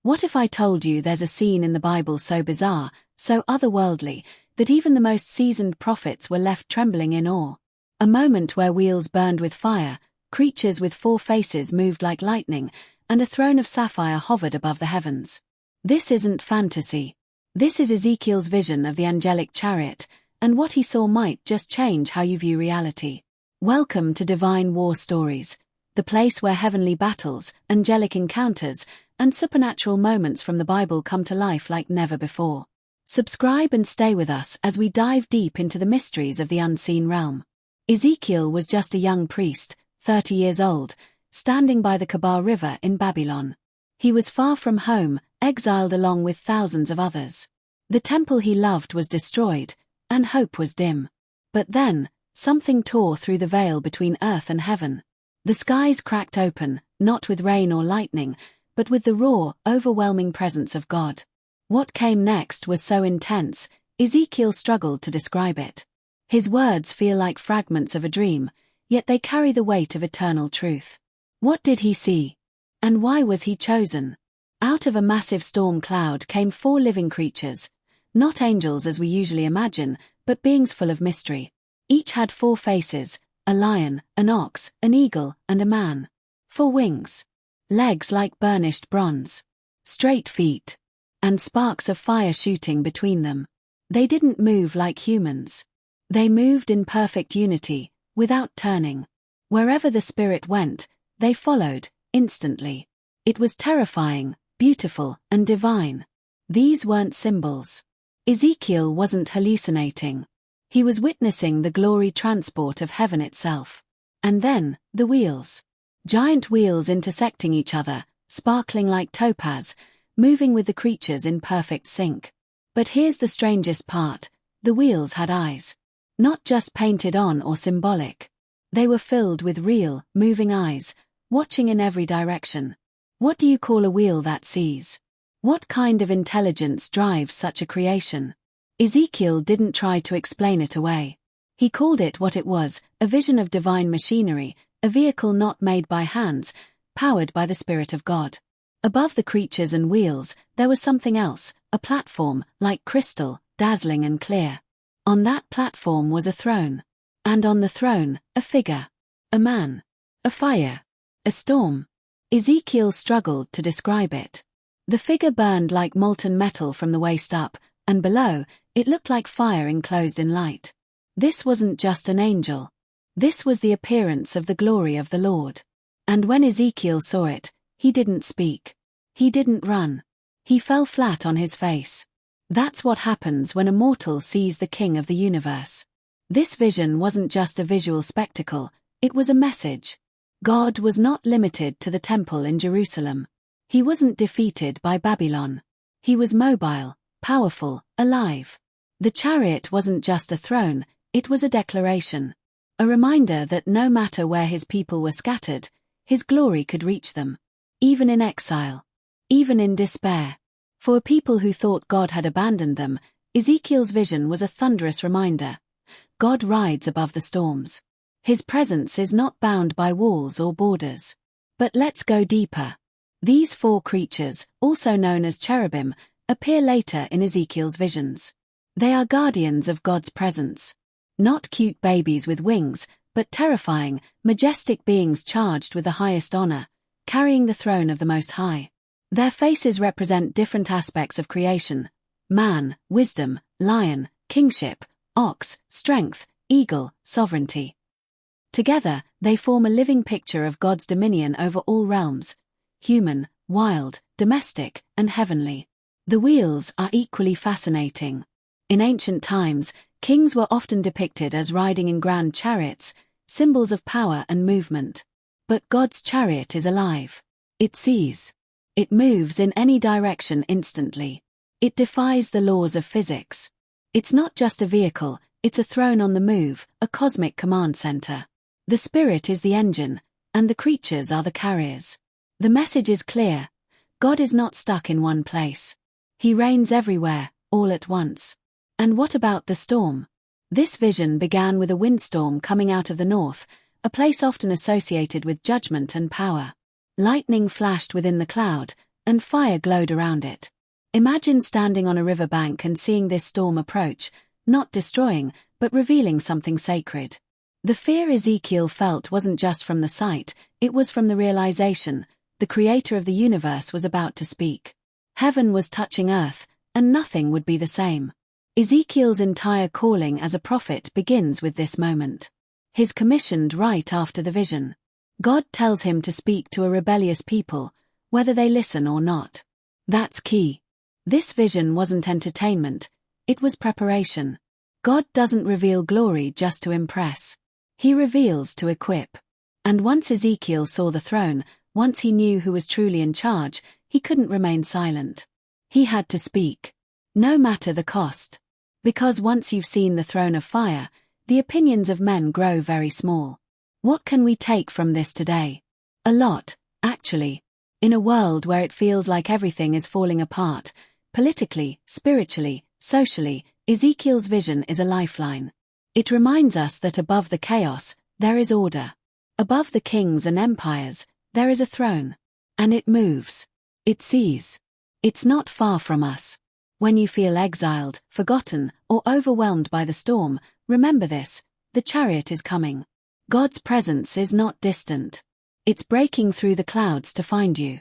What if I told you there's a scene in the Bible so bizarre, so otherworldly, that even the most seasoned prophets were left trembling in awe? A moment where wheels burned with fire, creatures with 4 faces moved like lightning, and a throne of sapphire hovered above the heavens. This isn't fantasy. This is Ezekiel's vision of the angelic chariot, and what he saw might just change how you view reality. Welcome to Divine War Stories, the place where heavenly battles, angelic encounters, and supernatural moments from the Bible come to life like never before. Subscribe and stay with us as we dive deep into the mysteries of the unseen realm. Ezekiel was just a young priest, 30 years old, standing by the Kabar River in Babylon. He was far from home, exiled along with thousands of others. The temple he loved was destroyed, and hope was dim. But then, something tore through the veil between earth and heaven. The skies cracked open, not with rain or lightning, but with the raw, overwhelming presence of God. What came next was so intense, Ezekiel struggled to describe it. His words feel like fragments of a dream, yet they carry the weight of eternal truth. What did he see? And why was he chosen? Out of a massive storm cloud came 4 living creatures, not angels as we usually imagine, but beings full of mystery. Each had 4 faces, a lion, an ox, an eagle, and a man. 4 wings. Legs like burnished bronze. Straight feet. And sparks of fire shooting between them. They didn't move like humans. They moved in perfect unity, without turning. Wherever the spirit went, they followed, instantly. It was terrifying, beautiful, and divine. These weren't symbols. Ezekiel wasn't hallucinating. He was witnessing the glory transport of heaven itself. And then, the wheels. Giant wheels intersecting each other, sparkling like topaz, moving with the creatures in perfect sync. But here's the strangest part, the wheels had eyes. Not just painted on or symbolic. They were filled with real, moving eyes, watching in every direction. What do you call a wheel that sees? What kind of intelligence drives such a creation? Ezekiel didn't try to explain it away. He called it what it was, a vision of divine machinery, a vehicle not made by hands, powered by the Spirit of God. Above the creatures and wheels, there was something else, a platform, like crystal, dazzling and clear. On that platform was a throne. And on the throne, a figure. A man. A fire. A storm. Ezekiel struggled to describe it. The figure burned like molten metal from the waist up, and below, it looked like fire enclosed in light. This wasn't just an angel. This was the appearance of the glory of the Lord. And when Ezekiel saw it, he didn't speak. He didn't run. He fell flat on his face. That's what happens when a mortal sees the King of the universe. This vision wasn't just a visual spectacle, it was a message. God was not limited to the temple in Jerusalem. He wasn't defeated by Babylon. He was mobile, powerful, alive. The chariot wasn't just a throne, it was a declaration. A reminder that no matter where his people were scattered, his glory could reach them. Even in exile. Even in despair. For a people who thought God had abandoned them, Ezekiel's vision was a thunderous reminder. God rides above the storms. His presence is not bound by walls or borders. But let's go deeper. These 4 creatures, also known as cherubim, appear later in Ezekiel's visions. They are guardians of God's presence. Not cute babies with wings, but terrifying, majestic beings charged with the highest honor, carrying the throne of the Most High. Their faces represent different aspects of creation: man, wisdom, lion, kingship, ox, strength, eagle, sovereignty. Together, they form a living picture of God's dominion over all realms: human, wild, domestic, and heavenly. The wheels are equally fascinating. In ancient times, kings were often depicted as riding in grand chariots, symbols of power and movement. But God's chariot is alive. It sees. It moves in any direction instantly. It defies the laws of physics. It's not just a vehicle, it's a throne on the move, a cosmic command center. The spirit is the engine, and the creatures are the carriers. The message is clear. God is not stuck in one place. He reigns everywhere, all at once. And what about the storm? This vision began with a windstorm coming out of the north, a place often associated with judgment and power. Lightning flashed within the cloud, and fire glowed around it. Imagine standing on a riverbank and seeing this storm approach, not destroying, but revealing something sacred. The fear Ezekiel felt wasn't just from the sight, it was from the realization the creator of the universe was about to speak. Heaven was touching earth, and nothing would be the same. Ezekiel's entire calling as a prophet begins with this moment. He's commissioned right after the vision. God tells him to speak to a rebellious people, whether they listen or not. That's key. This vision wasn't entertainment, it was preparation. God doesn't reveal glory just to impress. He reveals to equip. And once Ezekiel saw the throne, once he knew who was truly in charge, he couldn't remain silent. He had to speak. No matter the cost. Because once you've seen the throne of fire, the opinions of men grow very small. What can we take from this today? A lot, actually. In a world where it feels like everything is falling apart, politically, spiritually, socially, Ezekiel's vision is a lifeline. It reminds us that above the chaos, there is order. Above the kings and empires, there is a throne. And it moves. It sees. It's not far from us. When you feel exiled, forgotten, or overwhelmed by the storm, remember this: the chariot is coming. God's presence is not distant. It's breaking through the clouds to find you.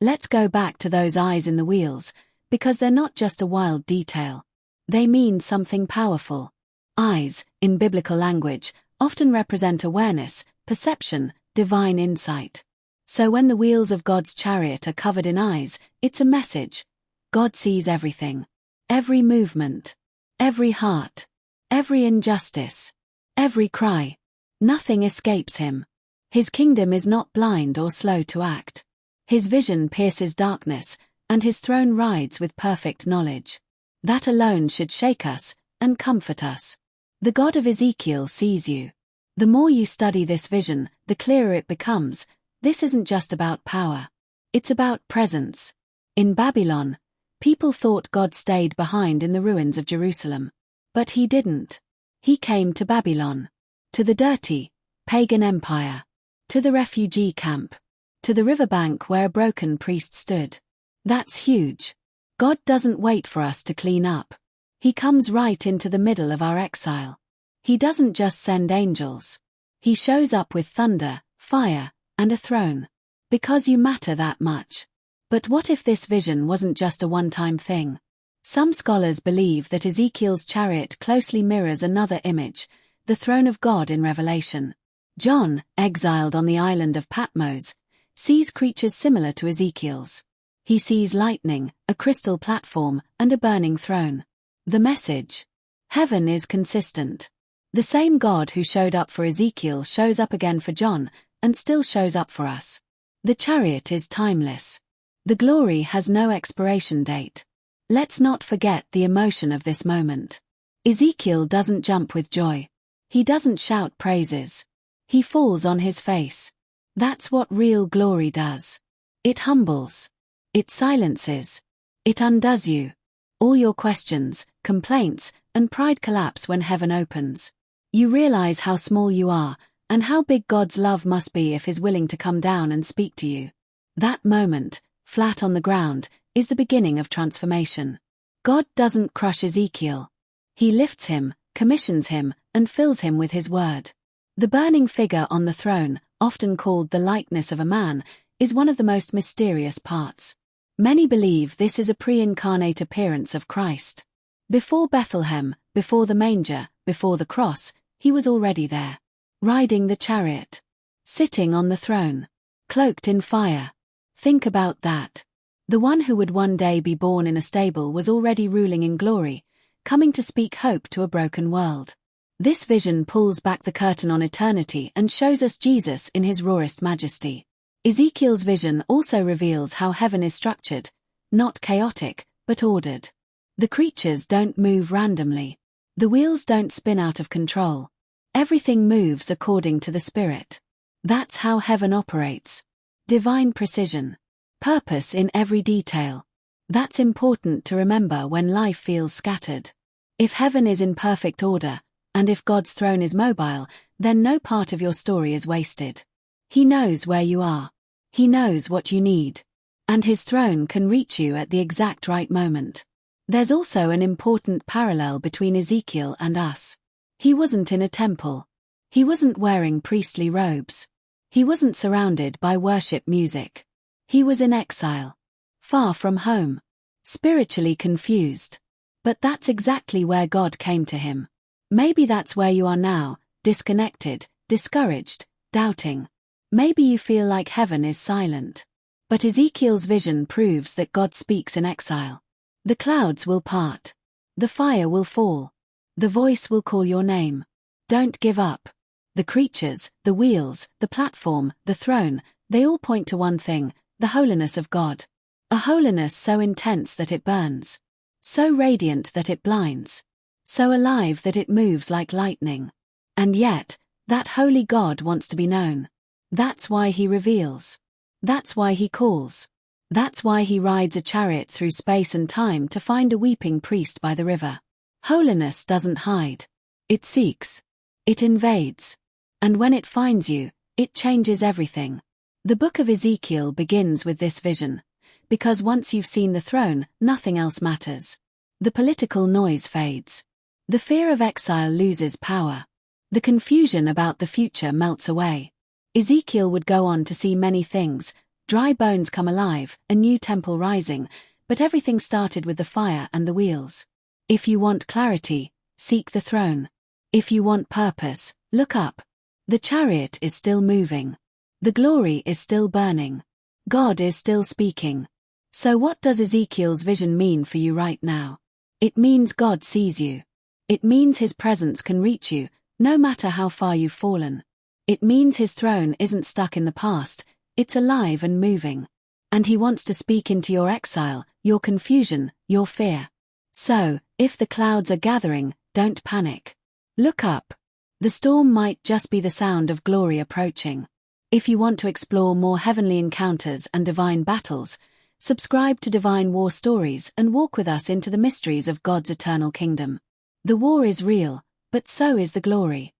Let's go back to those eyes in the wheels, because they're not just a wild detail. They mean something powerful. Eyes, in biblical language, often represent awareness, perception, divine insight. So when the wheels of God's chariot are covered in eyes, it's a message. God sees everything. Every movement. Every heart. Every injustice. Every cry. Nothing escapes him. His kingdom is not blind or slow to act. His vision pierces darkness, and his throne rides with perfect knowledge. That alone should shake us and comfort us. The God of Ezekiel sees you. The more you study this vision, the clearer it becomes. This isn't just about power. It's about presence. In Babylon, people thought God stayed behind in the ruins of Jerusalem. But he didn't. He came to Babylon. To the dirty, pagan empire. To the refugee camp. To the riverbank where a broken priest stood. That's huge. God doesn't wait for us to clean up. He comes right into the middle of our exile. He doesn't just send angels. He shows up with thunder, fire, and a throne. Because you matter that much. But what if this vision wasn't just a one-time thing? Some scholars believe that Ezekiel's chariot closely mirrors another image, the throne of God in Revelation. John, exiled on the island of Patmos, sees creatures similar to Ezekiel's. He sees lightning, a crystal platform, and a burning throne. The message: heaven is consistent. The same God who showed up for Ezekiel shows up again for John, and still shows up for us. The chariot is timeless. The glory has no expiration date. Let's not forget the emotion of this moment. Ezekiel doesn't jump with joy. He doesn't shout praises. He falls on his face. That's what real glory does. It humbles. It silences. It undoes you. All your questions, complaints, and pride collapse when heaven opens. You realize how small you are, and how big God's love must be if He's willing to come down and speak to you. That moment, flat on the ground, is the beginning of transformation. God doesn't crush Ezekiel. He lifts him, commissions him, and fills him with His word. The burning figure on the throne, often called the likeness of a man, is one of the most mysterious parts. Many believe this is a pre-incarnate appearance of Christ. Before Bethlehem, before the manger, before the cross, He was already there. Riding the chariot. Sitting on the throne. Cloaked in fire. Think about that. The one who would one day be born in a stable was already ruling in glory, coming to speak hope to a broken world. This vision pulls back the curtain on eternity and shows us Jesus in His rawest majesty. Ezekiel's vision also reveals how heaven is structured, not chaotic, but ordered. The creatures don't move randomly. The wheels don't spin out of control. Everything moves according to the Spirit. That's how heaven operates. Divine precision. Purpose in every detail. That's important to remember when life feels scattered. If heaven is in perfect order, and if God's throne is mobile, then no part of your story is wasted. He knows where you are. He knows what you need. And his throne can reach you at the exact right moment. There's also an important parallel between Ezekiel and us. He wasn't in a temple. He wasn't wearing priestly robes. He wasn't surrounded by worship music. He was in exile. Far from home. Spiritually confused. But that's exactly where God came to him. Maybe that's where you are now, disconnected, discouraged, doubting. Maybe you feel like heaven is silent. But Ezekiel's vision proves that God speaks in exile. The clouds will part. The fire will fall. The voice will call your name. Don't give up. The creatures, the wheels, the platform, the throne, they all point to one thing, the holiness of God. A holiness so intense that it burns. So radiant that it blinds. So alive that it moves like lightning. And yet, that holy God wants to be known. That's why he reveals. That's why he calls. That's why he rides a chariot through space and time to find a weeping priest by the river. Holiness doesn't hide. It seeks. It invades. And when it finds you, it changes everything. The book of Ezekiel begins with this vision. Because once you've seen the throne, nothing else matters. The political noise fades. The fear of exile loses power. The confusion about the future melts away. Ezekiel would go on to see many things, dry bones come alive, a new temple rising, but everything started with the fire and the wheels. If you want clarity, seek the throne. If you want purpose, look up. The chariot is still moving. The glory is still burning. God is still speaking. So what does Ezekiel's vision mean for you right now? It means God sees you. It means his presence can reach you, no matter how far you've fallen. It means his throne isn't stuck in the past, it's alive and moving. And he wants to speak into your exile, your confusion, your fear. So, if the clouds are gathering, don't panic. Look up. The storm might just be the sound of glory approaching. If you want to explore more heavenly encounters and divine battles, subscribe to Divine War Stories and walk with us into the mysteries of God's eternal kingdom. The war is real, but so is the glory.